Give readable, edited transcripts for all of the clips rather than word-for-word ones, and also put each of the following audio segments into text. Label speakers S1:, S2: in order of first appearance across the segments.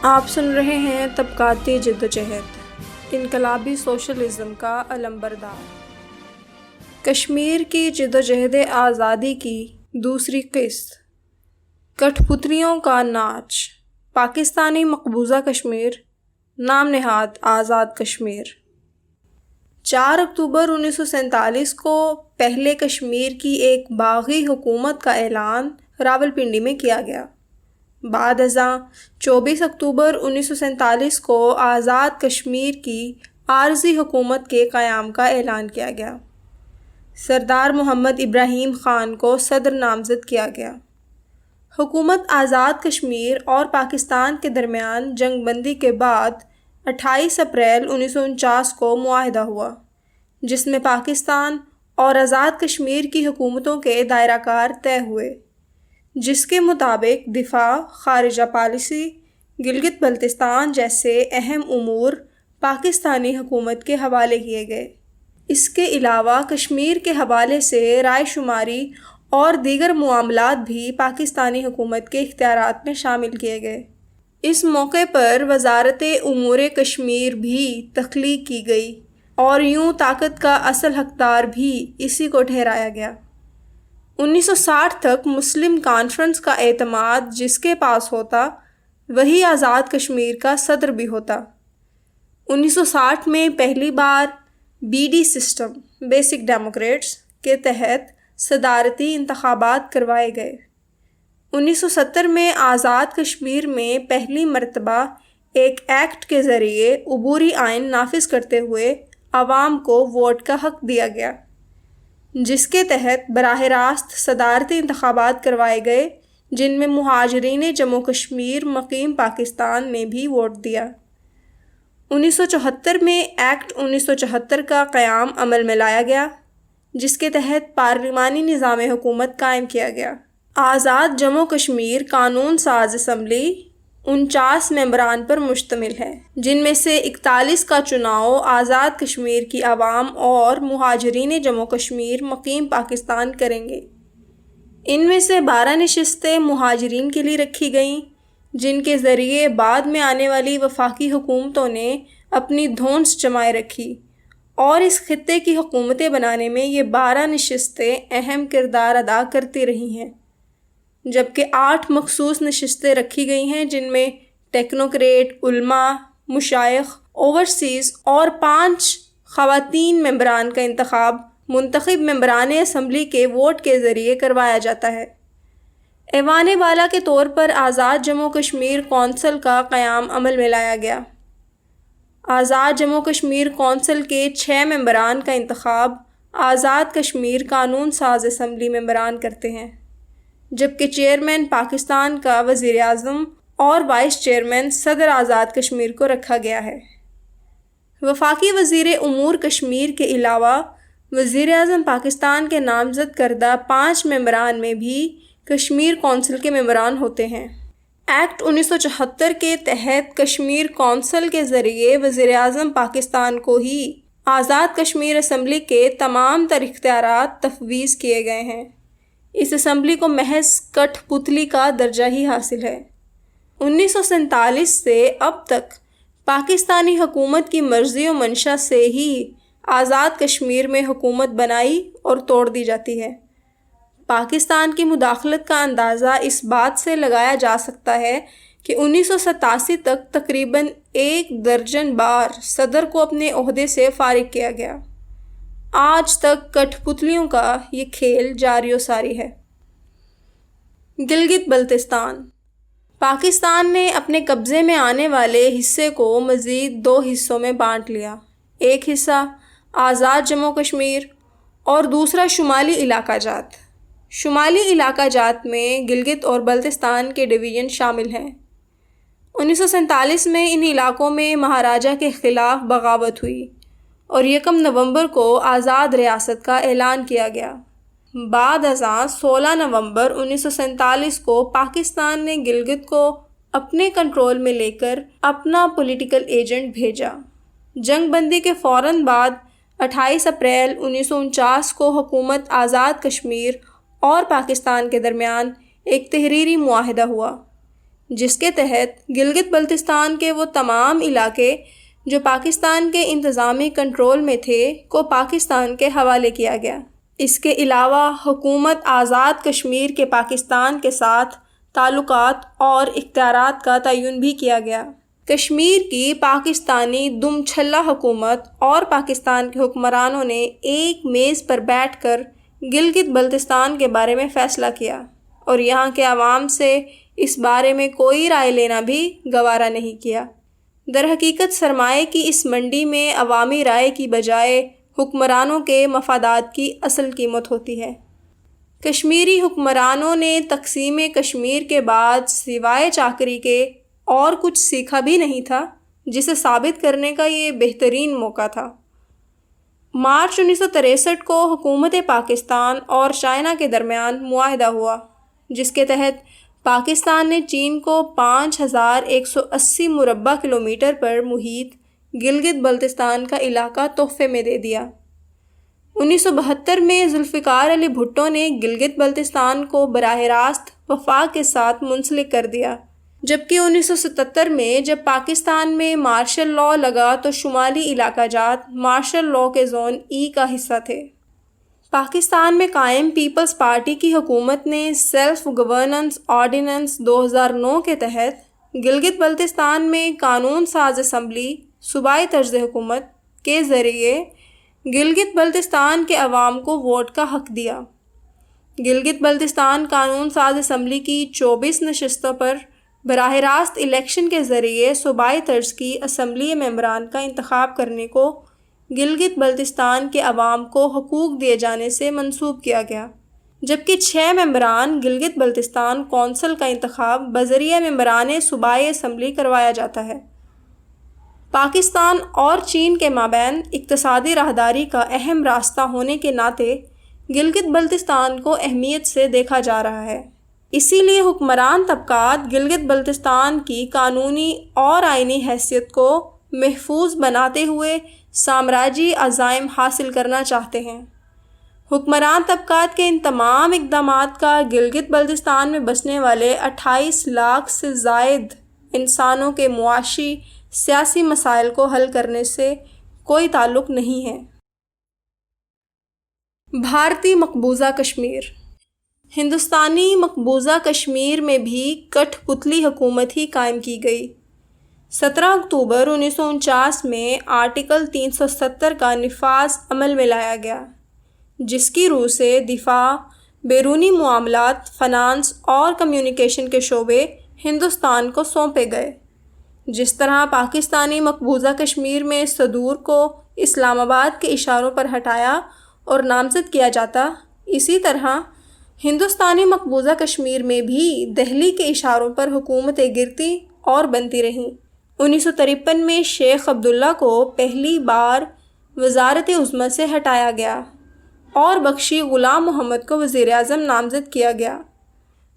S1: آپ سن رہے ہیں طبقاتی جدوجہد، انقلابی سوشلزم کا علمبردار۔ کشمیر کی جدوجہد آزادی کی دوسری قسط، کٹھ پتلیوں کا ناچ، پاکستانی مقبوضہ کشمیر، نام نہاد آزاد کشمیر۔ 4 اکتوبر 1947 کو پہلے کشمیر کی ایک باغی حکومت کا اعلان راولپنڈی میں کیا گیا۔ بعد ازاں 24 اکتوبر 1947 کو آزاد کشمیر کی عارضی حکومت کے قیام کا اعلان کیا گیا۔ سردار محمد ابراہیم خان کو صدر نامزد کیا گیا۔ حکومت آزاد کشمیر اور پاکستان کے درمیان جنگ بندی کے بعد 28 اپریل 1949 کو معاہدہ ہوا، جس میں پاکستان اور آزاد کشمیر کی حکومتوں کے دائرہ کار طے ہوئے، جس کے مطابق دفاع، خارجہ پالیسی، گلگت بلتستان جیسے اہم امور پاکستانی حکومت کے حوالے کیے گئے۔ اس کے علاوہ کشمیر کے حوالے سے رائے شماری اور دیگر معاملات بھی پاکستانی حکومت کے اختیارات میں شامل کیے گئے۔ اس موقع پر وزارت امور کشمیر بھی تخلیق کی گئی اور یوں طاقت کا اصل حقدار بھی اسی کو ٹھہرایا گیا۔ 1960 تک مسلم کانفرنس کا اعتماد جس کے پاس ہوتا، وہی آزاد کشمیر کا صدر بھی ہوتا۔ 1960 میں پہلی بار BD سسٹم بیسک ڈیموکریٹس کے تحت صدارتی انتخابات کروائے گئے۔ 1970 میں آزاد کشمیر میں پہلی مرتبہ ایک ایکٹ کے ذریعے عبوری آئین نافذ کرتے ہوئے عوام کو ووٹ کا حق دیا گیا، جس کے تحت براہ راست صدارتی انتخابات کروائے گئے، جن میں مہاجرین جموں کشمیر مقیم پاکستان نے بھی ووٹ دیا۔ 1974 میں ایکٹ 1974 کا قیام عمل میں لایا گیا، جس کے تحت پارلیمانی نظام حکومت قائم کیا گیا۔ آزاد جموں کشمیر قانون ساز اسمبلی 49 ممبران پر مشتمل ہے، جن میں سے 41 کا چناؤ آزاد کشمیر کی عوام اور مہاجرین جموں کشمیر مقیم پاکستان کریں گے۔ ان میں سے 12 نشستیں مہاجرین کے لیے رکھی گئیں، جن کے ذریعے بعد میں آنے والی وفاقی حکومتوں نے اپنی دھونس جمائے رکھی، اور اس خطے کی حکومتیں بنانے میں یہ 12 نشستیں اہم کردار ادا کرتی رہی ہیں، جبکہ 8 مخصوص نشستیں رکھی گئی ہیں، جن میں ٹیکنوکریٹ، علماء، مشائخ، اوورسیز اور 5 خواتین ممبران کا انتخاب منتخب ممبران اسمبلی کے ووٹ کے ذریعے کروایا جاتا ہے۔ ایوان بالا کے طور پر آزاد جموں کشمیر کونسل کا قیام عمل میں لایا گیا۔ آزاد جموں کشمیر کونسل کے 6 ممبران کا انتخاب آزاد کشمیر قانون ساز اسمبلی ممبران کرتے ہیں، جبکہ چیئرمین پاکستان کا وزیر اعظم اور وائس چیئرمین صدر آزاد کشمیر کو رکھا گیا ہے۔ وفاقی وزیر امور کشمیر کے علاوہ وزیر اعظم پاکستان کے نامزد کردہ 5 ممبران میں بھی کشمیر کونسل کے ممبران ہوتے ہیں۔ ایکٹ 1974 کے تحت کشمیر کونسل کے ذریعے وزیر اعظم پاکستان کو ہی آزاد کشمیر اسمبلی کے تمام تر اختیارات تفویض کیے گئے ہیں۔ اس اسمبلی کو محض کٹھ پتلی کا درجہ ہی حاصل ہے۔ 1947 سے اب تک پاکستانی حکومت کی مرضی و منشا سے ہی آزاد کشمیر میں حکومت بنائی اور توڑ دی جاتی ہے۔ پاکستان کی مداخلت کا اندازہ اس بات سے لگایا جا سکتا ہے کہ 1987 تک تقریباً 1 درجن بار صدر کو اپنے عہدے سے فارغ کیا گیا۔ آج تک کٹھ پتلیوں کا یہ کھیل جاری و ساری ہے۔ گلگت بلتستان۔ پاکستان نے اپنے قبضے میں آنے والے حصے کو مزید 2 حصوں میں بانٹ لیا، ایک حصہ آزاد جموں کشمیر اور دوسرا شمالی علاقہ جات۔ شمالی علاقہ جات میں گلگت اور بلتستان کے ڈویژن شامل ہیں۔ 1947 میں ان علاقوں میں مہاراجہ کے خلاف بغاوت ہوئی اور 1 نومبر کو آزاد ریاست کا اعلان کیا گیا۔ بعد ازاں 16 نومبر 1947 کو پاکستان نے گلگت کو اپنے کنٹرول میں لے کر اپنا پولیٹیکل ایجنٹ بھیجا۔ جنگ بندی کے فوراً بعد 28 اپریل 1949 کو حکومت آزاد کشمیر اور پاکستان کے درمیان ایک تحریری معاہدہ ہوا، جس کے تحت گلگت بلتستان کے وہ تمام علاقے جو پاکستان کے انتظامی کنٹرول میں تھے کو پاکستان کے حوالے کیا گیا۔ اس کے علاوہ حکومت آزاد کشمیر کے پاکستان کے ساتھ تعلقات اور اختیارات کا تعین بھی کیا گیا۔ کشمیر کی پاکستانی دم چھلہ حکومت اور پاکستان کے حکمرانوں نے ایک میز پر بیٹھ کر گلگت بلتستان کے بارے میں فیصلہ کیا اور یہاں کے عوام سے اس بارے میں کوئی رائے لینا بھی گوارا نہیں کیا۔ در حقیقت سرمایہ کی اس منڈی میں عوامی رائے کی بجائے حکمرانوں کے مفادات کی اصل قیمت ہوتی ہے۔ کشمیری حکمرانوں نے تقسیم کشمیر کے بعد سوائے چاکری کے اور کچھ سیکھا بھی نہیں تھا، جسے ثابت کرنے کا یہ بہترین موقع تھا۔ مارچ 1963 کو حکومت پاکستان اور چائنا کے درمیان معاہدہ ہوا، جس کے تحت پاکستان نے چین کو 5180 مربع کلومیٹر پر محیط گلگت بلتستان کا علاقہ تحفے میں دے دیا۔ 1972 میں ذوالفقار علی بھٹو نے گلگت بلتستان کو براہ راست وفاق کے ساتھ منسلک کر دیا، جبکہ 1977 میں جب پاکستان میں مارشل لاء لگا تو شمالی علاقہ جات مارشل لاء کے زون ای کا حصہ تھے۔ پاکستان میں قائم پیپلز پارٹی کی حکومت نے سیلف گورننس آرڈیننس 2009 کے تحت گلگت بلتستان میں قانون ساز اسمبلی صوبائی طرز حکومت کے ذریعے گلگت بلتستان کے عوام کو ووٹ کا حق دیا۔ گلگت بلتستان قانون ساز اسمبلی کی 24 نشستوں پر براہ راست الیکشن کے ذریعے صوبائی طرز کی اسمبلی ممبران کا انتخاب کرنے کو گلگت بلتستان کے عوام کو حقوق دیے جانے سے منسوب کیا گیا، جبکہ 6 ممبران گلگت بلتستان کونسل کا انتخاب بذریعہ ممبران صوبائی اسمبلی کروایا جاتا ہے۔ پاکستان اور چین کے مابین اقتصادی راہداری کا اہم راستہ ہونے کے ناطے گلگت بلتستان کو اہمیت سے دیکھا جا رہا ہے۔ اسی لیے حکمران طبقات گلگت بلتستان کی قانونی اور آئینی حیثیت کو محفوظ بناتے ہوئے سامراجی عزائم حاصل کرنا چاہتے ہیں۔ حکمران طبقات کے ان تمام اقدامات کا گلگت بلتستان میں بسنے والے 28 لاکھ سے زائد انسانوں کے معاشی سیاسی مسائل کو حل کرنے سے کوئی تعلق نہیں ہے۔ بھارتی مقبوضہ کشمیر۔ ہندوستانی مقبوضہ کشمیر میں بھی کٹھ پتلی حکومت ہی قائم کی گئی۔ 17 اکتوبر 1949 میں آرٹیکل 370 کا نفاذ عمل میں لایا گیا، جس کی روح سے دفاع، بیرونی معاملات، فنانس اور کمیونیکیشن کے شعبے ہندوستان کو سونپے گئے۔ جس طرح پاکستانی مقبوضہ کشمیر میں صدور کو اسلام آباد کے اشاروں پر ہٹایا اور نامزد کیا جاتا، اسی طرح ہندوستانی مقبوضہ کشمیر میں بھی دہلی کے اشاروں پر حکومتیں گرتی اور بنتی رہیں۔ 1953 میں شیخ عبداللہ کو پہلی بار وزارت عظمیٰ سے ہٹایا گیا اور بخشی غلام محمد کو وزیر اعظم نامزد کیا گیا۔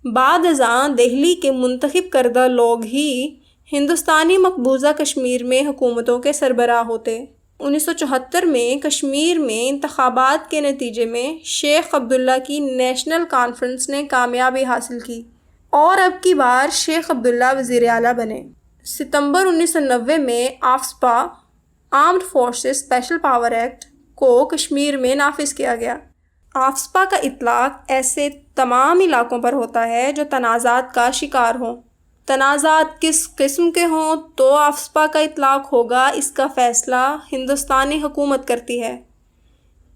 S1: بعد ازاں دہلی کے منتخب کردہ لوگ ہی ہندوستانی مقبوضہ کشمیر میں حکومتوں کے سربراہ ہوتے۔ 1974 میں کشمیر میں انتخابات کے نتیجے میں شیخ عبداللہ کی نیشنل کانفرنس نے کامیابی حاصل کی اور اب کی بار شیخ عبداللہ وزیر اعلیٰ بنے۔ ستمبر 1990 میں AFSPA armed forces special power act کو کشمیر میں نافذ کیا گیا۔ آفسپا کا اطلاق ایسے تمام علاقوں پر ہوتا ہے جو تنازعات کا شکار ہوں۔ تنازعات کس قسم کے ہوں تو آفسپا کا اطلاق ہوگا، اس کا فیصلہ ہندوستانی حکومت کرتی ہے۔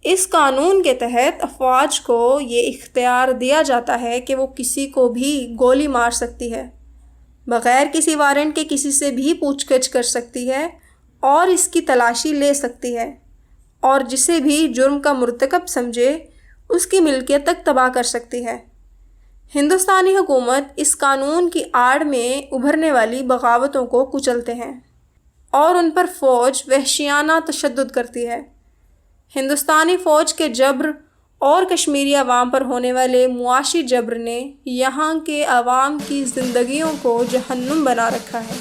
S1: اس قانون کے تحت افواج کو یہ اختیار دیا جاتا ہے کہ وہ کسی کو بھی گولی مار سکتی ہے، بغیر کسی وارنٹ کے کسی سے بھی پوچھ گچھ کر سکتی ہے اور اس کی تلاشی لے سکتی ہے، اور جسے بھی جرم کا مرتکب سمجھے اس کی ملکیت تک تباہ کر سکتی ہے۔ ہندوستانی حکومت اس قانون کی آڑ میں ابھرنے والی بغاوتوں کو کچلتے ہیں اور ان پر فوج وحشیانہ تشدد کرتی ہے۔ ہندوستانی فوج کے جبر اور کشمیری عوام پر ہونے والے معاشی جبر نے یہاں کے عوام کی زندگیوں کو جہنم بنا رکھا ہے۔